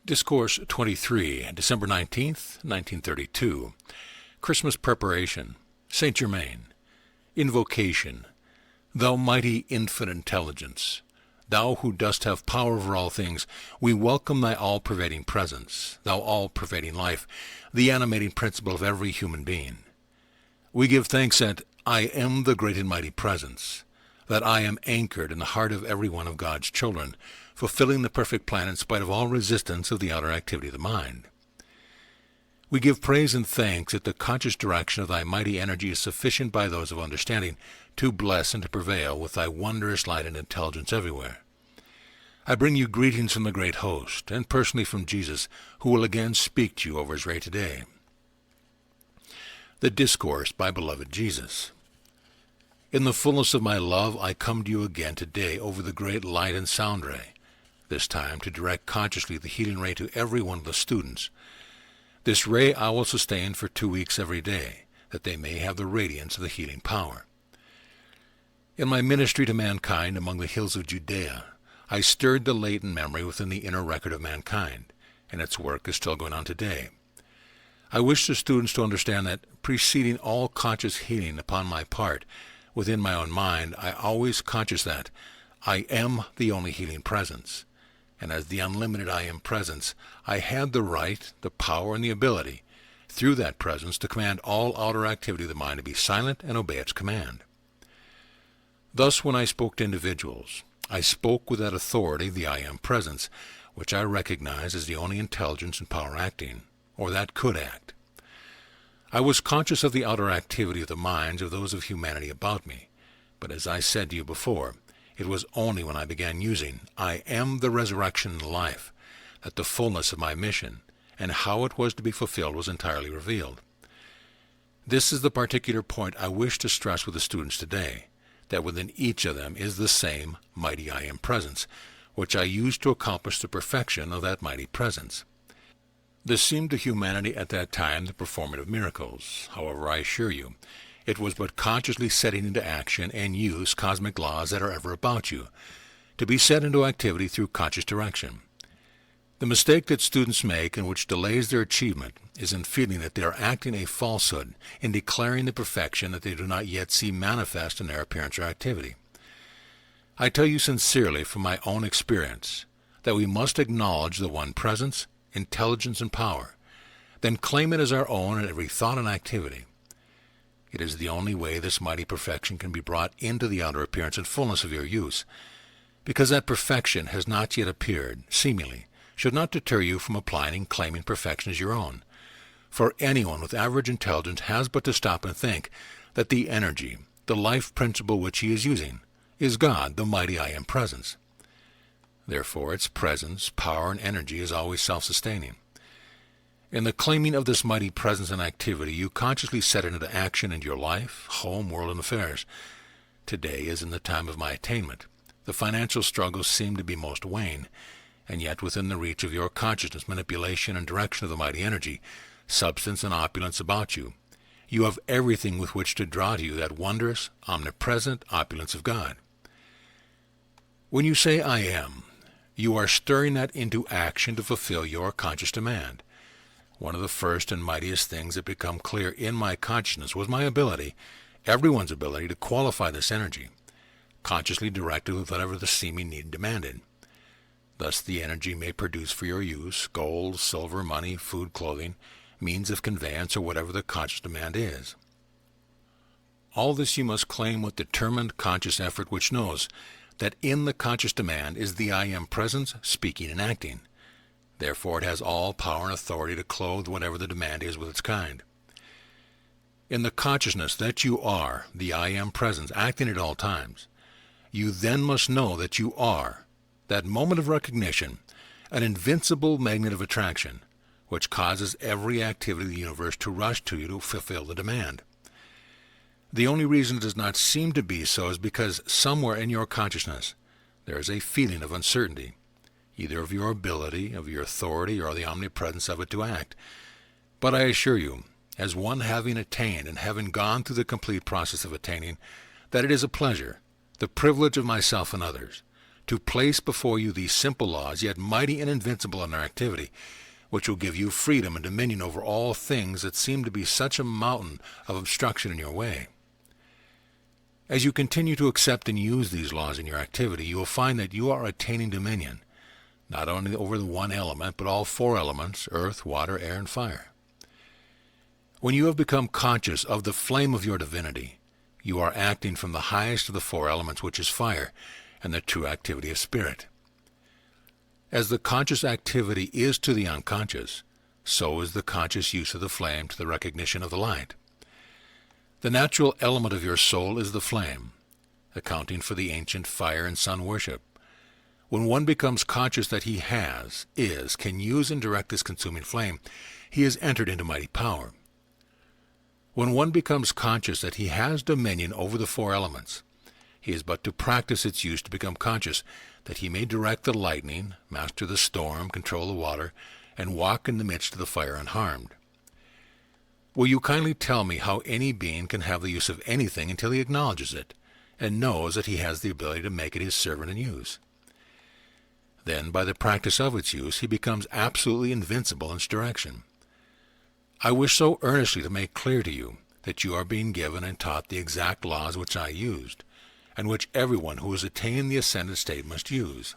Discourse 23, December 19th, 1932. Christmas Preparation. St. Germain. Invocation. Thou mighty infinite intelligence, thou who dost have power over all things, we welcome thy all-pervading presence, thou all-pervading life, the animating principle of every human being. We give thanks that I am the great and mighty presence, that I am anchored in the heart of every one of God's children, fulfilling the perfect plan in spite of all resistance of the outer activity of the mind. We give praise and thanks that the conscious direction of thy mighty energy is sufficient by those of understanding to bless and to prevail with thy wondrous light and intelligence everywhere. I bring you greetings from the great host, and personally from Jesus, who will again speak to you over his ray today. The Discourse by beloved Jesus. In the fullness of my love I come to you again today over the great light and sound ray, this time to direct consciously the healing ray to every one of the students. This ray I will sustain for 2 weeks every day, that they may have the radiance of the healing power. In my ministry to mankind among the hills of Judea, I stirred the latent memory within the inner record of mankind, and its work is still going on today. I wish the students to understand that preceding all conscious healing upon my part, within my own mind, I always conscious that I am the only healing presence, and as the unlimited I am presence, I had the right, the power, and the ability, through that presence, to command all outer activity of the mind to be silent and obey its command. Thus, when I spoke to individuals, I spoke with that authority, the I am presence, which I recognize as the only intelligence and power acting, or that could act. I was conscious of the outer activity of the minds of those of humanity about me, but as I said to you before, it was only when I began using I am the resurrection and life that the fullness of my mission and how it was to be fulfilled was entirely revealed. This is the particular point I wish to stress with the students today, that within each of them is the same mighty I am presence, which I used to accomplish the perfection of that mighty presence. This seemed to humanity at that time the performance of miracles. However, I assure you, it was but consciously setting into action and use cosmic laws that are ever about you, to be set into activity through conscious direction. The mistake that students make, and which delays their achievement, is in feeling that they are acting a falsehood in declaring the perfection that they do not yet see manifest in their appearance or activity. I tell you sincerely from my own experience that we must acknowledge the one presence, intelligence, and power, then claim it as our own in every thought and activity. It is the only way this mighty perfection can be brought into the outer appearance and fullness of your use, because that perfection has not yet appeared, seemingly, should not deter you from applying and claiming perfection as your own. For anyone with average intelligence has but to stop and think that the energy, the life principle which he is using, is God, the mighty I am presence. Therefore its presence, power, and energy is always self-sustaining. In the claiming of this mighty presence and activity, you consciously set it into action in your life, home, world, and affairs. Today, as in the time of my attainment, the financial struggles seem to be most wane, and yet within the reach of your consciousness, manipulation, and direction of the mighty energy, substance, and opulence about you, you have everything with which to draw to you that wondrous, omnipresent opulence of God. When you say I am, you are stirring that into action to fulfill your conscious demand. One of the first and mightiest things that become clear in my consciousness was my ability, everyone's ability, to qualify this energy, consciously directed with whatever the seeming need demanded. Thus the energy may produce for your use gold, silver, money, food, clothing, means of conveyance, or whatever the conscious demand is. All this you must claim with determined conscious effort which knows that in the conscious demand is the I am presence speaking and acting. Therefore it has all power and authority to clothe whatever the demand is with its kind. In the consciousness that you are the I am presence acting at all times, you then must know that you are, that moment of recognition, an invincible magnet of attraction, which causes every activity of the universe to rush to you to fulfill the demand. The only reason it does not seem to be so is because somewhere in your consciousness there is a feeling of uncertainty, either of your ability, of your authority, or the omnipresence of it to act. But I assure you, as one having attained and having gone through the complete process of attaining, that it is a pleasure, the privilege of myself and others, to place before you these simple laws, yet mighty and invincible in their activity, which will give you freedom and dominion over all things that seem to be such a mountain of obstruction in your way. As you continue to accept and use these laws in your activity, you will find that you are attaining dominion, not only over the one element, but all four elements: earth, water, air, and fire. When you have become conscious of the flame of your divinity, you are acting from the highest of the four elements, which is fire, and the true activity of spirit. As the conscious activity is to the unconscious, so is the conscious use of the flame to the recognition of the light. The natural element of your soul is the flame, accounting for the ancient fire and sun worship. When one becomes conscious that he can use and direct this consuming flame, he has entered into mighty power. When one becomes conscious that he has dominion over the four elements, he is but to practice its use to become conscious that he may direct the lightning, master the storm, control the water, and walk in the midst of the fire unharmed. Will you kindly tell me how any being can have the use of anything until he acknowledges it, and knows that he has the ability to make it his servant and use? Then, by the practice of its use, he becomes absolutely invincible in its direction. I wish so earnestly to make clear to you that you are being given and taught the exact laws which I used, and which everyone who has attained the ascended state must use.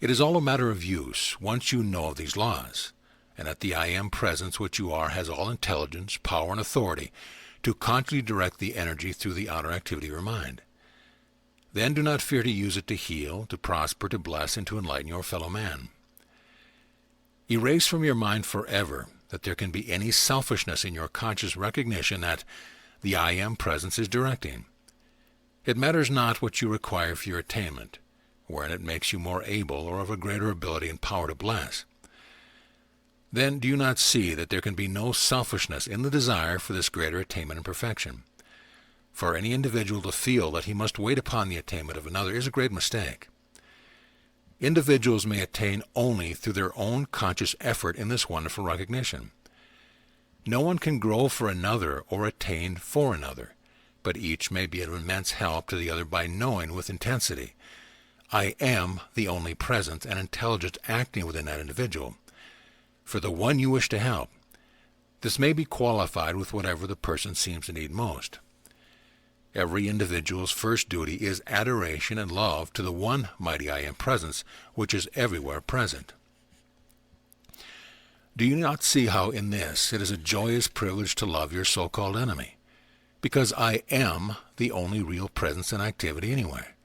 It is all a matter of use once you know of these laws, and that the I Am Presence which you are has all intelligence, power, and authority to consciously direct the energy through the outer activity of your mind. Then do not fear to use it to heal, to prosper, to bless, and to enlighten your fellow man. Erase from your mind forever that there can be any selfishness in your conscious recognition that the I Am Presence is directing. It matters not what you require for your attainment, wherein it makes you more able or of a greater ability and power to bless. Then do you not see that there can be no selfishness in the desire for this greater attainment and perfection? For any individual to feel that he must wait upon the attainment of another is a great mistake. Individuals may attain only through their own conscious effort in this wonderful recognition. No one can grow for another or attain for another, but each may be of immense help to the other by knowing with intensity, I am the only presence and intelligence acting within that individual, for the one you wish to help. This may be qualified with whatever the person seems to need most. Every individual's first duty is adoration and love to the one mighty I Am Presence, which is everywhere present. Do you not see how in this it is a joyous privilege to love your so-called enemy? Because I am the only real presence and activity anywhere.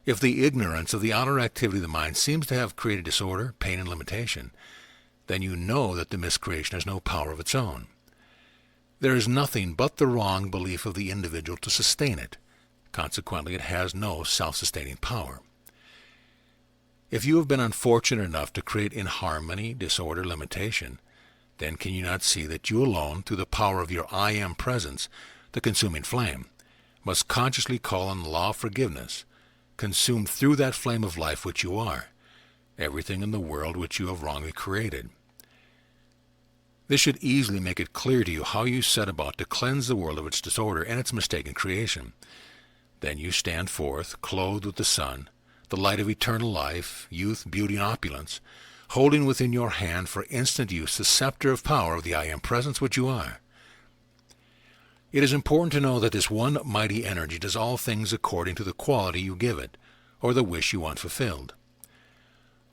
If the ignorance of the outer activity of the mind seems to have created disorder, pain, and limitation, then you know that the miscreation has no power of its own. There is nothing but the wrong belief of the individual to sustain it. Consequently, it has no self-sustaining power. If you have been unfortunate enough to create inharmony, disorder, limitation, then can you not see that you alone, through the power of your I Am Presence, the consuming flame, must consciously call on the law of forgiveness, consumed through that flame of life which you are, everything in the world which you have wrongly created? This should easily make it clear to you how you set about to cleanse the world of its disorder and its mistaken creation. Then you stand forth, clothed with the sun, the light of eternal life, youth, beauty, and opulence, holding within your hand for instant use the scepter of power of the I Am Presence which you are. It is important to know that this one mighty energy does all things according to the quality you give it, or the wish you want fulfilled.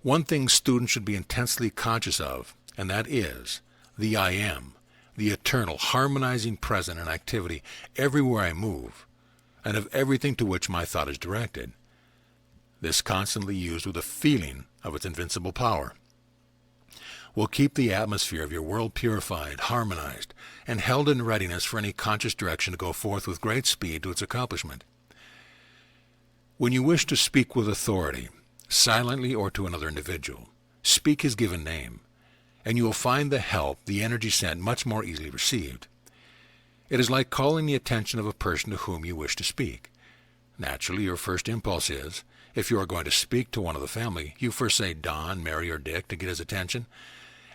One thing students should be intensely conscious of, and that is the I Am, the eternal, harmonizing present and activity everywhere I move, and of everything to which my thought is directed. This constantly used with a feeling of its invincible power will keep the atmosphere of your world purified, harmonized, and held in readiness for any conscious direction to go forth with great speed to its accomplishment. When you wish to speak with authority, silently or to another individual, speak his given name, and you will find the help, the energy sent, much more easily received. It is like calling the attention of a person to whom you wish to speak. Naturally, your first impulse is, if you are going to speak to one of the family, you first say Don, Mary, or Dick to get his attention,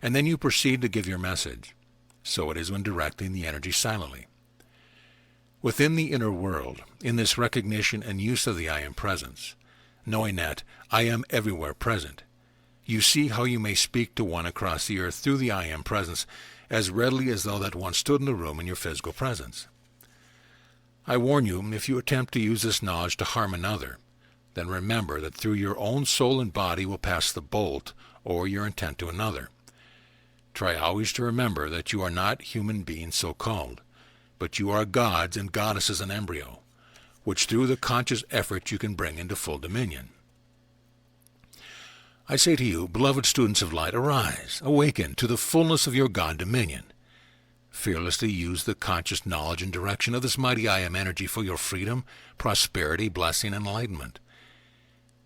and then you proceed to give your message. So it is when directing the energy silently. Within the inner world, in this recognition and use of the I Am Presence, knowing that I am everywhere present, you see how you may speak to one across the earth through the I Am Presence as readily as though that one stood in the room in your physical presence. I warn you, if you attempt to use this knowledge to harm another, then remember that through your own soul and body will pass the bolt or your intent to another. Try always to remember that you are not human beings so-called, but you are gods and goddesses in embryo, which through the conscious effort you can bring into full dominion. I say to you, beloved students of light, arise, awaken to the fullness of your God dominion. Fearlessly use the conscious knowledge and direction of this mighty I Am energy for your freedom, prosperity, blessing, and enlightenment.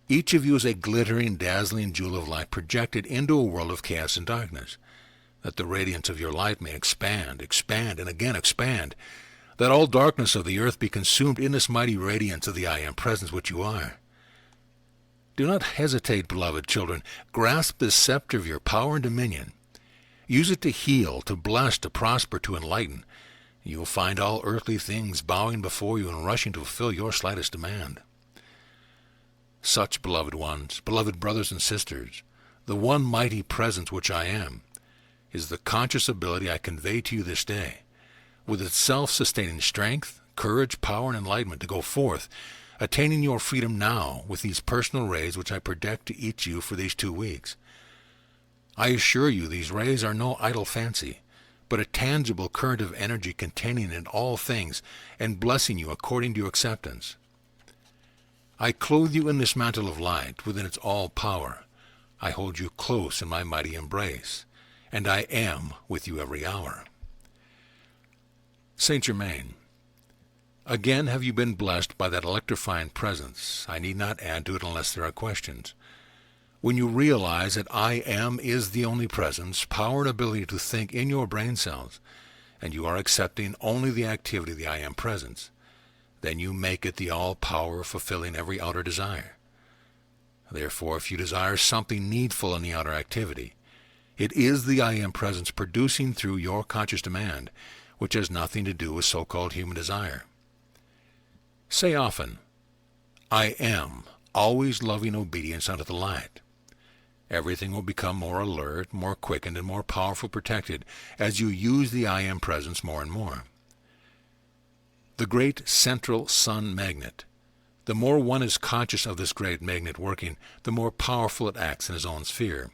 Each of you is a glittering, dazzling jewel of light projected into a world of chaos and darkness, that the radiance of your light may expand, expand, and again expand, that all darkness of the earth be consumed in this mighty radiance of the I Am Presence which you are. Do not hesitate, beloved children. Grasp this scepter of your power and dominion. Use it to heal, to bless, to prosper, to enlighten. You will find all earthly things bowing before you and rushing to fulfill your slightest demand. Such, beloved ones, beloved brothers and sisters, the one mighty presence which I am, is the conscious ability I convey to you this day, with its self-sustaining strength, courage, power, and enlightenment to go forth, attaining your freedom now with these personal rays which I project to each you for these 2 weeks. I assure you these rays are no idle fancy, but a tangible current of energy containing in all things and blessing you according to your acceptance. I clothe you in this mantle of light within its all power. I hold you close in my mighty embrace, and I am with you every hour. Saint Germain, again have you been blessed by that electrifying presence. I need not add to it unless there are questions. When you realize that I Am is the only presence, power, and ability to think in your brain cells, and you are accepting only the activity of the I Am Presence, then you make it the all-power fulfilling every outer desire. Therefore, if you desire something needful in the outer activity, it is the I Am Presence producing through your conscious demand, which has nothing to do with so-called human desire. Say often, I am, always loving obedience unto the light. Everything will become more alert, more quickened, and more powerful protected as you use the I Am Presence more and more. The great central sun magnet. The more one is conscious of this great magnet working, the more powerful it acts in his own sphere.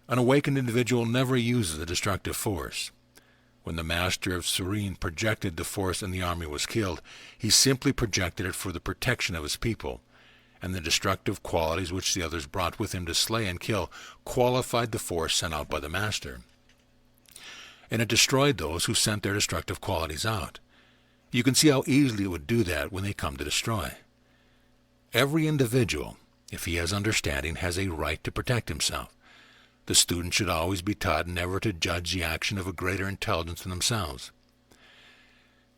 An awakened individual never uses a destructive force. When the master of Serene projected the force and the army was killed, he simply projected it for the protection of his people, and the destructive qualities which the others brought with him to slay and kill qualified the force sent out by the master. And it destroyed those who sent their destructive qualities out. You can see how easily it would do that when they come to destroy. Every individual, if he has understanding, has a right to protect himself. The student should always be taught never to judge the action of a greater intelligence than themselves.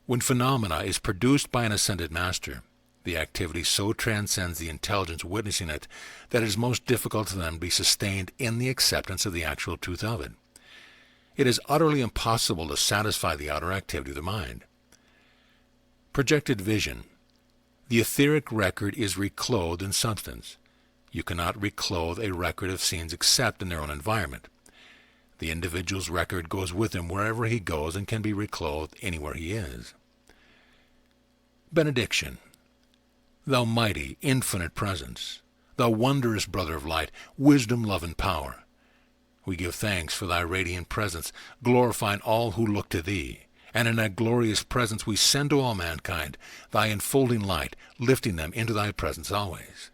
When phenomena is produced by an ascended master, the activity so transcends the intelligence witnessing it that it is most difficult for them to be sustained in the acceptance of the actual truth of it. It is utterly impossible to satisfy the outer activity of the mind. Projected vision. The etheric record is reclothed in substance. You cannot reclothe a record of scenes except in their own environment. The individual's record goes with him wherever he goes and can be reclothed anywhere he is. Benediction. Thou mighty, infinite presence, thou wondrous brother of light, wisdom, love, and power, we give thanks for thy radiant presence, glorifying all who look to thee, and in that glorious presence we send to all mankind thy enfolding light, lifting them into thy presence always.